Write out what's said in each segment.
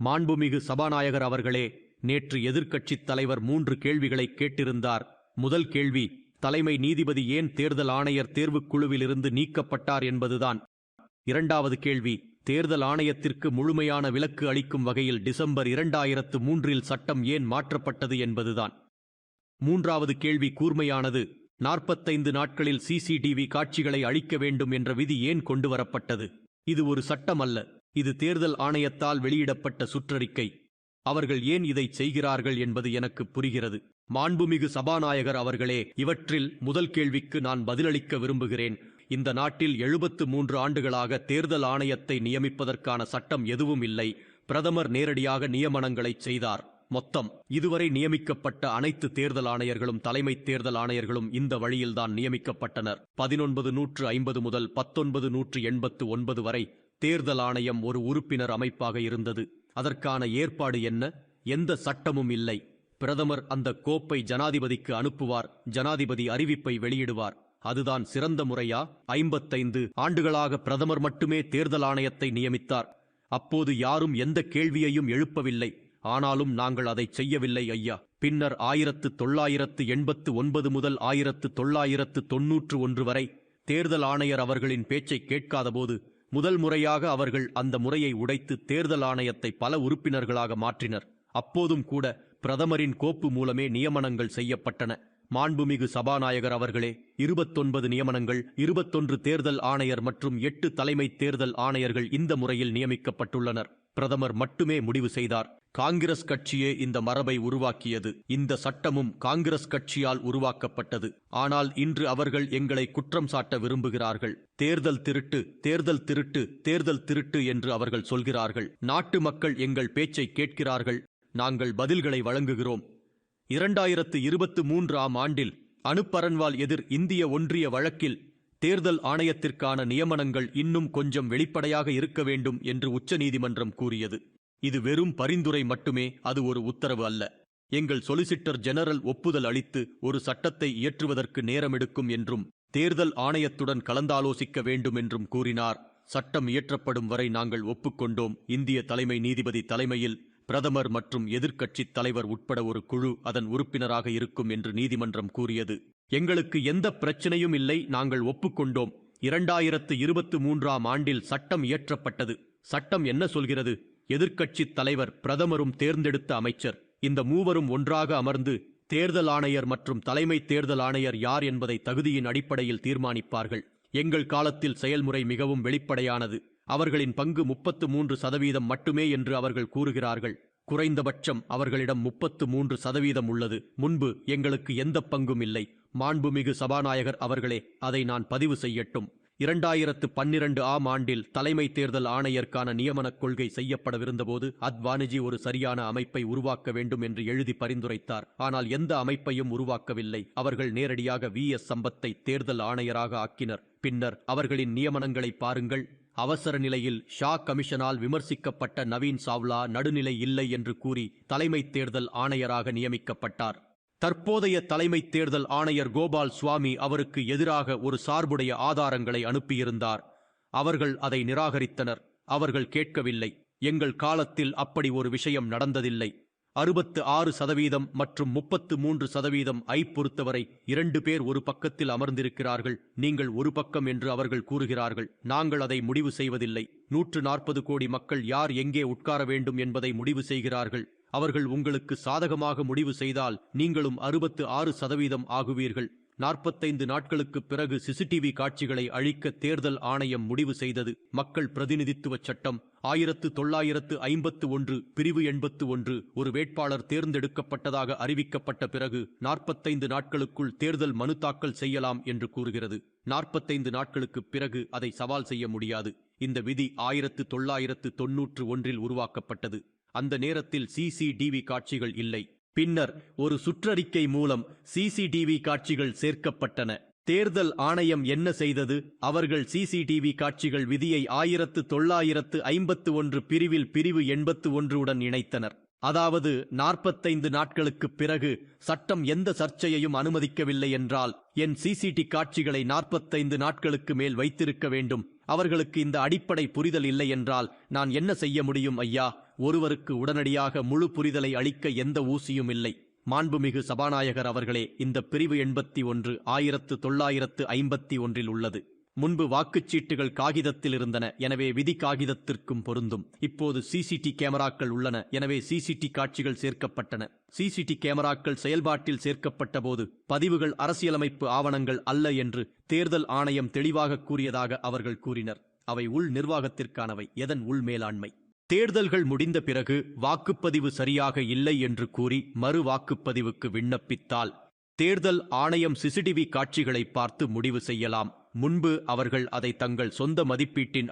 மாண்புமிகு சபாநாயகர் அவர்களே, நேற்று எதிர்க்கட்சித் தலைவர் 3 கேள்விகளை கேட்டிருந்தார். முதல் கேள்வி, தலைமை நீதிபதி ஏன் தேர்தல் ஆணையர் தேர்வுக்குழுவிலிருந்து நீக்கப்பட்டார் என்பதுதான். இரண்டாவது கேள்வி, தேர்தல் ஆணையத்திற்கு முழுமையான விலக்கு அளிக்கும் வகையில் டிசம்பர் 2003இல் சட்டம் ஏன் மாற்றப்பட்டது என்பதுதான். மூன்றாவது கேள்வி கூர்மையானது. 45 நாட்களில் சிசிடிவி காட்சிகளை அழிக்க வேண்டும் என்ற விதி ஏன் கொண்டுவரப்பட்டது? இது ஒரு சட்டம் அல்ல, இது தேர்தல் ஆணையத்தால் வெளியிடப்பட்ட சுற்றறிக்கை. அவர்கள் ஏன் இதை செய்கிறார்கள் என்பது எனக்கு புரிகிறது. மாண்புமிகு சபாநாயகர் அவர்களே, இவற்றில் முதல் கேள்விக்கு நான் பதிலளிக்க விரும்புகிறேன். இந்த நாட்டில் 73 ஆண்டுகளாக தேர்தல் ஆணையத்தை நியமிப்பதற்கான சட்டம் எதுவும் இல்லை. பிரதமர் நேரடியாக நியமனங்களை செய்தார். மொத்தம் இதுவரை நியமிக்கப்பட்ட அனைத்து தேர்தல் ஆணையர்களும் தலைமை தேர்தல் ஆணையர்களும் இந்த வழியில்தான் நியமிக்கப்பட்டனர். 1950 முதல் 1989 வரை தேர்தல் ஆணையம் ஒரு உறுப்பினர் அமைப்பாக இருந்தது. அதற்கான ஏற்பாடு என்ன? எந்த சட்டமும் இல்லை. பிரதமர் அந்த கோப்பை ஜனாதிபதிக்கு அனுப்புவார், ஜனாதிபதி அறிவிப்பை வெளியிடுவார். அதுதான் சிறந்த முறையா? 55 ஆண்டுகளாக பிரதமர் மட்டுமே தேர்தல் ஆணையத்தை நியமித்தார். அப்போது யாரும் எந்த கேள்வியையும் எழுப்பவில்லை. ஆனாலும் நாங்கள் அதை செய்யவில்லை ஐயா. பின்னர் 1989 முதல் 1991 வரை தேர்தல் ஆணையர் அவர்களின் பேச்சை கேட்காதபோது முதல் முறையாக அவர்கள் அந்த முறையை உடைத்து தேர்தல் ஆணையத்தை பல உறுப்பினர்களாக மாற்றினர். அப்போதும் கூட பிரதமரின் கோப்பு மூலமே நியமனங்கள் செய்யப்பட்டன. மாண்புமிகு சபாநாயகர் அவர்களே, 29 நியமனங்கள், 21 தேர்தல் ஆணையர் மற்றும் 8 தலைமை தேர்தல் ஆணையர்கள் இந்த முறையில் நியமிக்கப்பட்டுள்ளனர். பிரதமர் மட்டுமே முடிவு செய்தார். காங்கிரஸ் கட்சியே இந்த மரபை உருவாக்கியது. இந்த சட்டமும் காங்கிரஸ் கட்சியால் உருவாக்கப்பட்டது. ஆனால் இன்று அவர்கள் எங்களை குற்றம் சாட்ட விரும்புகிறார்கள். தேர்தல் திருட்டு, தேர்தல் திருட்டு, தேர்தல் திருட்டு என்று அவர்கள் சொல்கிறார்கள். நாட்டு மக்கள் எங்கள் பேச்சை கேட்கிறார்கள். நாங்கள் பதில்களை வழங்குகிறோம். 2023ஆம் ஆண்டில் அனுப்பரன்வால் எதிர் இந்திய ஒன்றிய வழக்கில் தேர்தல் ஆணையத்திற்கான நியமனங்கள் இன்னும் கொஞ்சம் வெளிப்படையாக இருக்க வேண்டும் என்று உச்சநீதிமன்றம் கூறியது. இது வெறும் பரிந்துரை மட்டுமே, அது ஒரு உத்தரவு அல்ல. எங்கள் சொலிசிட்டர் ஜெனரல் ஒப்புதல் அளித்து ஒரு சட்டத்தை இயற்றுவதற்கு நேரமெடுக்கும் என்றும் தேர்தல் ஆணையத்துடன் கலந்தாலோசிக்க வேண்டும் என்றும் கூறினார். சட்டம் இயற்றப்படும் வரை நாங்கள் ஒப்புக்கொண்டோம். இந்திய தலைமை நீதிபதி தலைமையில் பிரதமர் மற்றும் எதிர்க்கட்சித் தலைவர் உட்பட ஒரு குழு அதன் உறுப்பினராக இருக்கும் என்று நீதிமன்றம் கூறியது. எங்களுக்கு எந்த பிரச்சனையும் இல்லை, நாங்கள் ஒப்புக்கொண்டோம். 2023ஆம் ஆண்டில் சட்டம் இயற்றப்பட்டது. சட்டம் என்ன சொல்கிறது? எதிர்க்கட்சித் தலைவர், பிரதமரும் தேர்ந்தெடுத்த அமைச்சர், இந்த மூவரும் ஒன்றாக அமர்ந்து தேர்தல் ஆணையர் மற்றும் தலைமை தேர்தல் ஆணையர் யார் என்பதை தகுதியின் அடிப்படையில் தீர்மானிப்பார்கள். எங்கள் காலத்தில் செயல்முறை மிகவும் வெளிப்படையானது. அவர்களின் பங்கு 33% மட்டுமே என்று அவர்கள் கூறுகிறார்கள். குறைந்தபட்சம் அவர்களிடம் 33% உள்ளது. முன்பு எங்களுக்கு எந்த பங்கும் இல்லை. மாண்புமிகு சபாநாயகர் அவர்களே, அதை நான் பதிவு செய்யட்டும். 2012ஆம் ஆண்டில் தலைமை தேர்தல் ஆணையருக்கான நியமனக் கொள்கை செய்யப்படவிருந்தபோது அத்வானிஜி ஒரு சரியான அமைப்பை உருவாக்க வேண்டும் என்று எழுதி பரிந்துரைத்தார். ஆனால் எந்த அமைப்பையும் உருவாக்கவில்லை. அவர்கள் நேரடியாக VS சம்பத்தை தேர்தல் ஆணையராக ஆக்கினர். பின்னர் அவர்களின் நியமனங்களை பாருங்கள். அவசர நிலையில் ஷா கமிஷனால் விமர்சிக்கப்பட்ட நவீன் சாவ்லா நடுநிலை இல்லை என்று கூறி தலைமை தேர்தல் ஆணையராக நியமிக்கப்பட்டார். தற்போதைய தலைமை தேர்தல் ஆணையர் கோபால் சுவாமி அவருக்கு எதிராக ஒரு சார்புடைய ஆதாரங்களை அனுப்பியிருந்தார். அவர்கள் அதை நிராகரித்தனர். அவர்கள் கேட்கவில்லை. எங்கள் காலத்தில் அப்படி ஒரு விஷயம் நடந்ததில்லை. 66% மற்றும் 33% பொறுத்தவரை 2 பேர் ஒரு பக்கத்தில் அமர்ந்திருக்கிறார்கள். நீங்கள் ஒரு பக்கம் என்று அவர்கள் கூறுகிறார்கள். நாங்கள் அதை முடிவு செய்வதில்லை. 140 கோடி மக்கள் யார் எங்கே உட்கார வேண்டும் என்பதை முடிவு செய்கிறார்கள். அவர்கள் உங்களுக்கு சாதகமாக முடிவு செய்தால் நீங்களும் 66% ஆகுவீர்கள். 45 நாட்களுக்கு பிறகு சிசிடிவி காட்சிகளை அழிக்க தேர்தல் ஆணையம் முடிவு செய்தது. மக்கள் பிரதிநிதித்துவ சட்டம் 1951 பிரிவு 81 ஒரு வேட்பாளர் தேர்ந்தெடுக்கப்பட்டதாக அறிவிக்கப்பட்ட பிறகு 45 நாட்களுக்குள் தேர்தல் மனு தாக்கல் செய்யலாம் என்று கூறுகிறது. 45 நாட்களுக்கு பிறகு அதை சவால் செய்ய முடியாது. இந்த விதி 1991 உருவாக்கப்பட்டது. அந்த நேரத்தில் சிசிடிவி காட்சிகள் இல்லை. பின்னர் ஒரு சுற்றறிக்கை மூலம் சிசிடிவி காட்சிகள் சேர்க்கப்பட்டன. தேர்தல் ஆணையம் என்ன செய்தது? அவர்கள் சிசிடிவி காட்சிகள் விதியை 1951 பிரிவில் பிரிவு 81 உடன் இணைத்தனர். அதாவது 45 நாட்களுக்கு பிறகு சட்டம் எந்த சர்ச்சையையும் அனுமதிக்கவில்லை என்றால் என் சிசிடி காட்சிகளை 45 நாட்களுக்கு மேல் வைத்திருக்க வேண்டும். அவர்களுக்கு இந்த அடிப்படை புரிதல் இல்லை என்றால் நான் என்ன செய்ய முடியும் ஐயா? ஒருவருக்கு உடனடியாக முழு புரிதலை அளிக்க எந்த ஊசியும் இல்லை. மாண்புமிகு சபாநாயகர் அவர்களே, இந்த பிரிவு 81 1951 உள்ளது. முன்பு வாக்குச்சீட்டுகள் காகிதத்தில் இருந்தன, எனவே விதி காகிதத்திற்கும் பொருந்தும். இப்போது சிசிடி கேமராக்கள் உள்ளன, எனவே சிசிடி காட்சிகள் சேர்க்கப்பட்டன. சிசிடி கேமராக்கள் செயல்பாட்டில் சேர்க்கப்பட்ட போது பதிவுகள் அரசியலமைப்பு ஆவணங்கள் அல்ல என்று தேர்தல் ஆணையம் தெளிவாக கூறியதாக அவர்கள் கூறினர். அவை உள் நிர்வாகத்திற்கானவை. எதன் உள் மேலாண்மை? தேர்தல்கள் முடிந்த பிறகு வாக்குப்பதிவு சரியாக இல்லை என்று கூறி மறு வாக்குப்பதிவுக்கு விண்ணப்பித்தால் தேர்தல் ஆணையம் சிசிடிவி காட்சிகளை பார்த்து முடிவு செய்யலாம். முன்பு அவர்கள் அதை தங்கள் சொந்த மதிப்பீட்டின்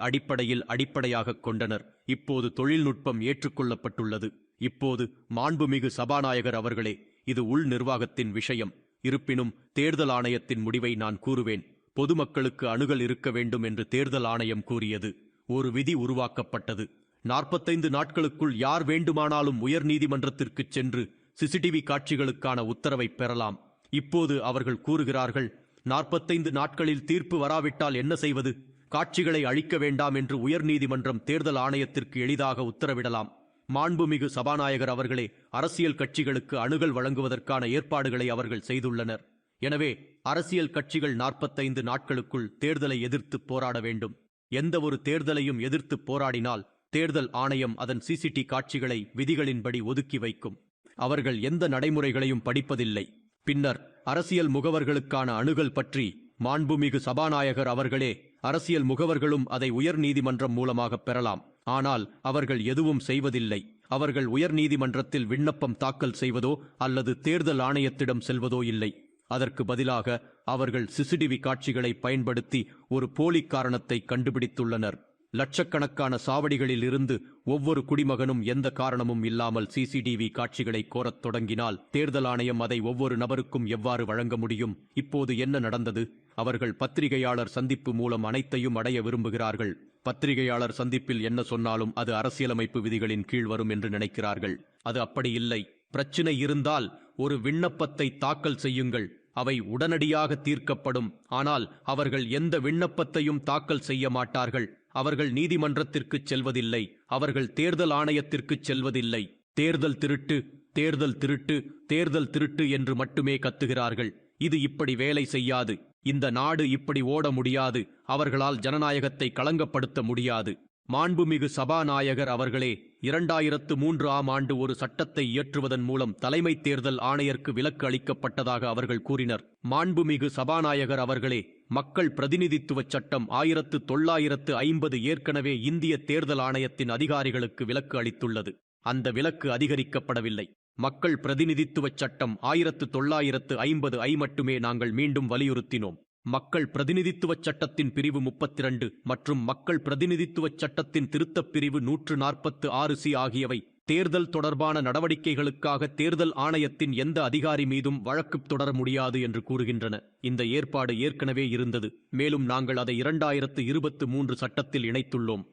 அடிப்படையாக கொண்டனர். இப்போது தொழில்நுட்பம் ஏற்றுக்கொள்ளப்பட்டுள்ளது. இப்போது மாண்புமிகு சபாநாயகர் அவர்களே, இது உள் நிர்வாகத்தின் விஷயம். இருப்பினும் தேர்தல் ஆணையத்தின் முடிவை நான் கூறுவேன். பொதுமக்களுக்கு அணுகல் இருக்க வேண்டும் என்று தேர்தல் ஆணையம் கூறியது. ஒரு விதி உருவாக்கப்பட்டது. 45 நாட்களுக்குள் யார் வேண்டுமானாலும் உயர் நீதிமன்றத்திற்கு சென்று சிசிடிவி காட்சிகளுக்கான உத்தரவை பெறலாம். இப்போது அவர்கள் கூறுகிறார்கள், 45 நாட்களில் தீர்ப்பு வராவிட்டால் என்ன செய்வது? காட்சிகளை அழிக்க வேண்டாம் என்று உயர் நீதிமன்றம் தேர்தல் ஆணையத்திற்கு எளிதாக உத்தரவிடலாம். மாண்புமிகு சபாநாயகர் அவர்களே, அரசியல் கட்சிகளுக்கு அணுகல் வழங்குவதற்கான ஏற்பாடுகளை அவர்கள் செய்துள்ளனர். எனவே அரசியல் கட்சிகள் 45 நாட்களுக்குள் தேர்தலை எதிர்த்து போராட வேண்டும். எந்த ஒரு தேர்தலையும் எதிர்த்து போராடினால் தேர்தல் ஆணையம் அதன் சிசிடி காட்சிகளை விதிகளின்படி ஒதுக்கி வைக்கும். அவர்கள் எந்த நடைமுறைகளையும் படிப்பதில்லை. பின்னர் அரசியல் முகவர்களுக்கான அணுகல் பற்றி மாண்புமிகு சபாநாயகர் அவர்களே, அரசியல் முகவர்களும் அதை உயர் நீதிமன்றம் மூலமாக பெறலாம். ஆனால் அவர்கள் எதுவும் செய்வதில்லை. அவர்கள் உயர் நீதிமன்றத்தில் விண்ணப்பம் தாக்கல் செய்வதோ அல்லது தேர்தல் ஆணையத்திடம் செல்வதோ இல்லை. அதற்கு பதிலாக அவர்கள் சிசிடிவி காட்சிகளை பயன்படுத்தி ஒரு போலி காரணத்தை கண்டுபிடித்துள்ளனர். லட்சக்கணக்கான சாவடிகளில் இருந்து ஒவ்வொரு குடிமகனும் எந்த காரணமும் இல்லாமல் சிசிடிவி காட்சிகளை கோரத் தொடங்கினால் தேர்தல் ஆணையம் அதை ஒவ்வொரு நபருக்கும் எவ்வாறு வழங்க முடியும்? இப்போது என்ன நடந்தது? அவர்கள் பத்திரிகையாளர் சந்திப்பு மூலம் அனைத்தையும் அடைய விரும்புகிறார்கள். பத்திரிகையாளர் சந்திப்பில் என்ன சொன்னாலும் அது அரசியலமைப்பு விதிகளின் கீழ் வரும் என்று நினைக்கிறார்கள். அது அப்படி இல்லை. பிரச்சினை இருந்தால் ஒரு விண்ணப்பத்தை தாக்கல் செய்யுங்கள். அவை உடனடியாக தீர்க்கப்படும். ஆனால் அவர்கள் எந்த விண்ணப்பத்தையும் தாக்கல் செய்ய மாட்டார்கள். அவர்கள் நீதிமன்றத்திற்கு செல்வதில்லை. அவர்கள் தேர்தல் ஆணையத்திற்கு செல்வதில்லை. தேர்தல் திருட்டு, தேர்தல் திருட்டு, தேர்தல் திருட்டு என்று மட்டுமே கத்துகிறார்கள். இது இப்படி வேலை செய்யாது. இந்த நாடு இப்படி ஓட முடியாது. அவர்களால் ஜனநாயகத்தை களங்கப்படுத்த முடியாது. மாண்புமிகு சபாநாயகர் அவர்களே, 2003 ஆண்டு ஒரு சட்டத்தை இயற்றுவதன் மூலம் தலைமை தேர்தல் ஆணையருக்கு விலக்கு அளிக்கப்பட்டதாக அவர்கள் கூறினர். மாண்புமிகு சபாநாயகர் அவர்களே, மக்கள் பிரதிநிதித்துவ சட்டம் 1950 ஏற்கனவே இந்திய தேர்தல் ஆணையத்தின் அதிகாரிகளுக்கு விலக்கு அளித்துள்ளது. அந்த விலக்கு அதிகரிக்கப்படவில்லை. மக்கள் பிரதிநிதித்துவ சட்டம் 1950 மட்டுமே நாங்கள் மீண்டும் வலியுறுத்தினோம். மக்கள் பிரதிநிதித்துவ சட்டத்தின் பிரிவு 32 மற்றும் மக்கள் பிரதிநிதித்துவ சட்டத்தின் திருத்தப் பிரிவு 146C ஆகியவை தேர்தல் தொடர்பான நடவடிக்கைகளுக்காக தேர்தல் ஆணையத்தின் எந்த அதிகாரி மீதும் வழக்கு தொடர முடியாது என்று கூறுகின்றன. இந்த ஏற்பாடு ஏற்கனவே இருந்தது. மேலும் நாங்கள் அதை 2023 சட்டத்தில் இணைத்துள்ளோம்.